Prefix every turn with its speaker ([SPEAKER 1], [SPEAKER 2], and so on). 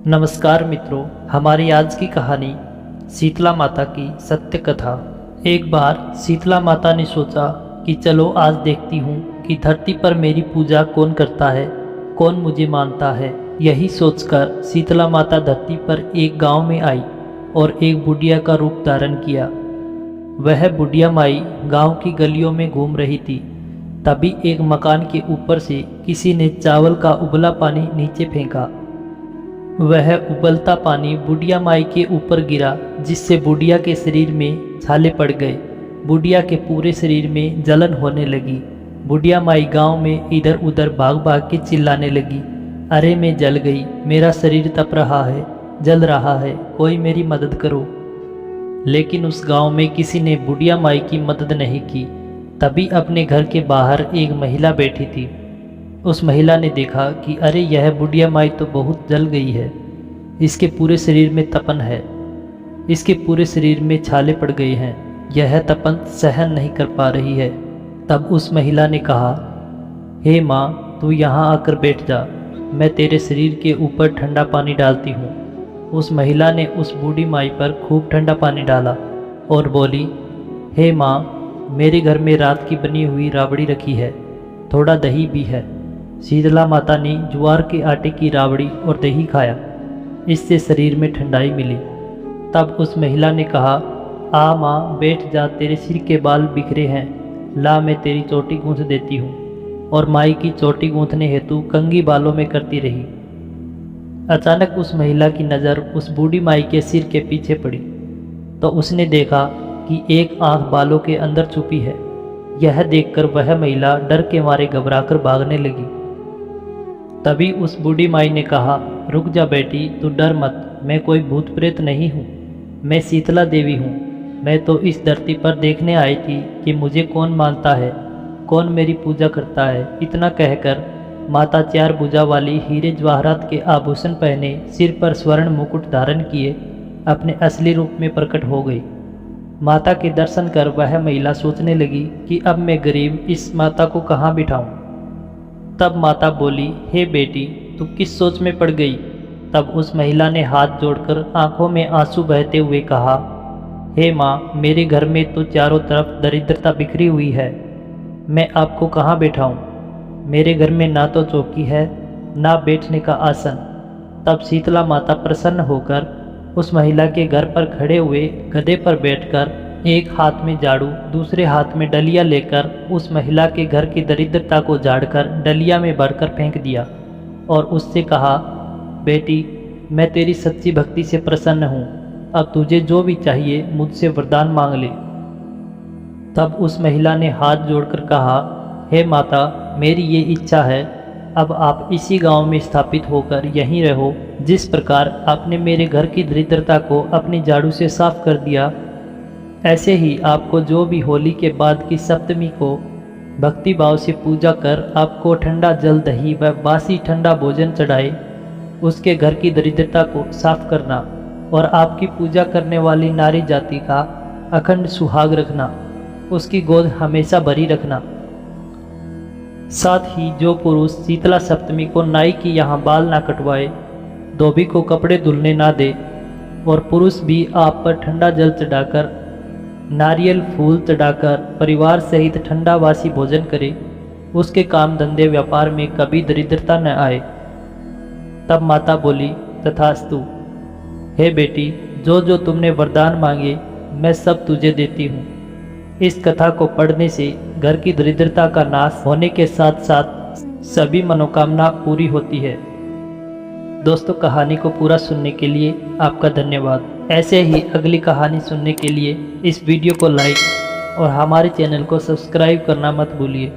[SPEAKER 1] नमस्कार मित्रों, हमारी आज की कहानी शीतला माता की सत्य कथा। एक बार शीतला माता ने सोचा कि चलो आज देखती हूँ कि धरती पर मेरी पूजा कौन करता है, कौन मुझे मानता है। यही सोचकर शीतला माता धरती पर एक गांव में आई और एक बुढ़िया का रूप धारण किया। वह बुढ़िया माई गांव की गलियों में घूम रही थी। तभी एक मकान के ऊपर से किसी ने चावल का उबला पानी नीचे फेंका। वह उबलता पानी बुढ़िया माई के ऊपर गिरा, जिससे बुढ़िया के शरीर में छाले पड़ गए। बुढ़िया के पूरे शरीर में जलन होने लगी। बुढ़िया माई गांव में इधर उधर भाग भाग के चिल्लाने लगी, अरे मैं जल गई, मेरा शरीर तप रहा है, जल रहा है, कोई मेरी मदद करो। लेकिन उस गांव में किसी ने बुढ़िया माई की मदद नहीं की। तभी अपने घर के बाहर एक महिला बैठी थी। उस महिला ने देखा कि अरे यह बुढ़िया माई तो बहुत जल गई है, इसके पूरे शरीर में तपन है, इसके पूरे शरीर में छाले पड़ गए हैं, यह तपन सहन नहीं कर पा रही है। तब उस महिला ने कहा, हे माँ, तू यहाँ आकर बैठ जा, मैं तेरे शरीर के ऊपर ठंडा पानी डालती हूँ। उस महिला ने उस बूढ़ी माई पर खूब ठंडा पानी डाला और बोली, हे माँ, मेरे घर में रात की बनी हुई राबड़ी रखी है, थोड़ा दही भी है। शीतला माता ने ज्वार के आटे की राबड़ी और दही खाया, इससे शरीर में ठंडाई मिली। तब उस महिला ने कहा, आ माँ, बैठ जा, तेरे सिर के बाल बिखरे हैं, ला मैं तेरी चोटी गूंथ देती हूँ। और माई की चोटी गूंथने हेतु कंघी बालों में करती रही। अचानक उस महिला की नज़र उस बूढ़ी माई के सिर के पीछे पड़ी तो उसने देखा कि एक आंख बालों के अंदर छुपी है। यह देखकर वह महिला डर के मारे घबराकर भागने लगी। तभी उस बूढ़ी माई ने कहा, रुक जा बेटी, तू डर मत, मैं कोई भूत प्रेत नहीं हूँ, मैं शीतला देवी हूँ। मैं तो इस धरती पर देखने आई थी कि मुझे कौन मानता है, कौन मेरी पूजा करता है। इतना कहकर माता चार भुजा वाली हीरे जवाहरात के आभूषण पहने, सिर पर स्वर्ण मुकुट धारण किए अपने असली रूप में प्रकट हो गई। माता के दर्शन कर वह महिला सोचने लगी कि अब मैं गरीब इस माता को कहाँ बिठाऊं। तब माता बोली, हे बेटी, तू किस सोच में पड़ गई। तब उस महिला ने हाथ जोड़कर आंखों में आंसू बहते हुए कहा, हे माँ, मेरे घर में तो चारों तरफ दरिद्रता बिखरी हुई है, मैं आपको कहाँ बैठाऊं। मेरे घर में ना तो चौकी है, ना बैठने का आसन। तब शीतला माता प्रसन्न होकर उस महिला के घर पर खड़े हुए गधे पर बैठकर एक हाथ में झाड़ू, दूसरे हाथ में डलिया लेकर उस महिला के घर की दरिद्रता को झाड़कर डलिया में भरकर फेंक दिया और उससे कहा, बेटी, मैं तेरी सच्ची भक्ति से प्रसन्न हूँ, अब तुझे जो भी चाहिए मुझसे वरदान मांग ले। तब उस महिला ने हाथ जोड़कर कहा, हे माता, मेरी ये इच्छा है, अब आप इसी गांव में स्थापित होकर यहीं रहो। जिस प्रकार आपने मेरे घर की दरिद्रता को अपनी झाड़ू से साफ कर दिया, ऐसे ही आपको जो भी होली के बाद की सप्तमी को भक्ति भाव से पूजा कर आपको ठंडा जल, दही व बासी ठंडा भोजन चढ़ाए, उसके घर की दरिद्रता को साफ करना और आपकी पूजा करने वाली नारी जाति का अखंड सुहाग रखना, उसकी गोद हमेशा भरी रखना। साथ ही जो पुरुष शीतला सप्तमी को नाई की यहाँ बाल ना कटवाए, धोबी को कपड़े धुलने ना दे और पुरुष भी आप पर ठंडा जल चढ़ाकर, नारियल फूल चढ़ाकर परिवार सहित ठंडा वासी भोजन करे, उसके काम धंधे व्यापार में कभी दरिद्रता न आए। तब माता बोली, तथास्तु। हे बेटी, जो जो तुमने वरदान मांगे मैं सब तुझे देती हूँ। इस कथा को पढ़ने से घर की दरिद्रता का नाश होने के साथ साथ सभी मनोकामना पूरी होती है। दोस्तों, कहानी को पूरा सुनने के लिए आपका धन्यवाद। ऐसे ही अगली कहानी सुनने के लिए इस वीडियो को लाइक और हमारे चैनल को सब्सक्राइब करना मत भूलिए।